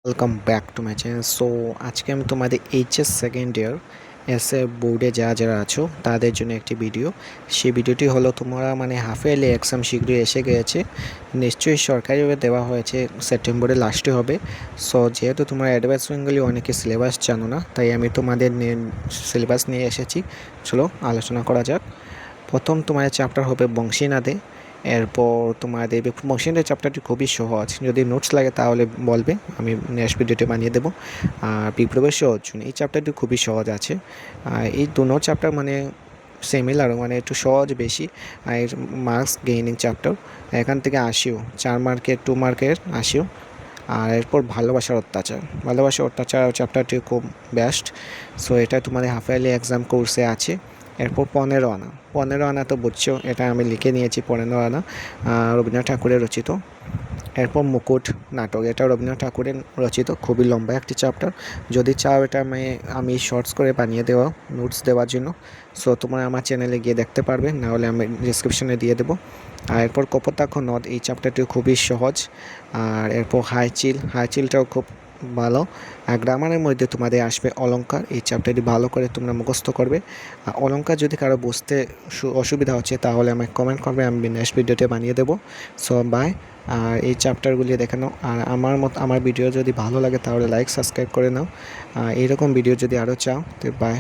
Welcome back to my channel. So আজকে আমি তোমাদের এইচএস সেকেন্ড ইয়ার এসএ বোর্ডে যারা আছো তাদের জন্য একটি ভিডিও। সেই ভিডিওটি হলো তোমরা হাফ ইয়ারলি এক্সাম শীঘ্রই এসে গিয়েছে, নিশ্চয়ই সরকারিভাবে দেওয়া হয়েছে, সেপ্টেম্বরের লাস্টে হবে। সো যেহেতু তোমরা অ্যাডভান্স বেঙ্গলি অনেকে সিলেবাস জানো না, তাই আমি তোমাদের সিলেবাস নিয়ে এসেছি। চলো আলোচনা করা যাক। প্রথম তোমার চ্যাপ্টার হবে বংশীনাদে। এরপর তোমাদের বংশীনাদের চ্যাপ্টারটি খুবই সহজ, যদি নোটস লাগে তাহলে বলবে, আমি নেক্সট ভিডিওতে বানিয়ে দেবো। আর বিপ্লবের অর্জুন, এই চ্যাপ্টারটি খুবই সহজ আছে। এই দু চ্যাপ্টার সিমিলার, একটু সহজ বেশি। আর মার্কস গেইনিং চ্যাপ্টার, এখান থেকে আসিও 4 মার্কের 2 মার্কের আসিও। আর এরপর ভালোবাসার অত্যাচার চ্যাপ্টারটি খুব বেস্ট। সো এটা তোমাদের হাফ ইয়ারলি এক্সাম কোর্সে আছে। এরপর 15 আনা। 15 আনা তো বুঝছো, এটা আমি লিখে নিয়েছি 15 আনা, রবীন্দ্রনাথ ঠাকুরের রচিত। এরপর মুকুট নাটক, এটা রবীন্দ্রনাথ ঠাকুরের রচিত, খুবই লম্বা একটি চ্যাপ্টার। যদি চাও এটা আমি শর্টস করে বানিয়ে দেওয়া নোটস দেওয়ার জন্য। সো তোমরা আমার চ্যানেলে গিয়ে দেখতে পারবে, নাহলে আমি ডিসক্রিপশনে দিয়ে দেবো। আর এরপর কপোতাক্ষ নদ, এই চ্যাপ্টারটি খুবই সহজ। আর এরপর হাইচিলটাও খুব ভালো। আর গ্রামারের মধ্যে তোমাদের আসবে অলংকার, এই চ্যাপ্টারটি ভালো করে তোমরা মুখস্থ করবে। আর অলংকার যদি কারো বুঝতে অসুবিধা হচ্ছে তাহলে আমাকে কমেন্ট করবে, আমি নেক্সট ভিডিওতে বানিয়ে দেবো। So by. আর এই চ্যাপ্টারগুলি দেখানো, আর আমার ভিডিও যদি ভালো লাগে তাহলে লাইক সাবস্ক্রাইব করে নাও। এইরকম ভিডিও যদি আরও চাও তো বাই।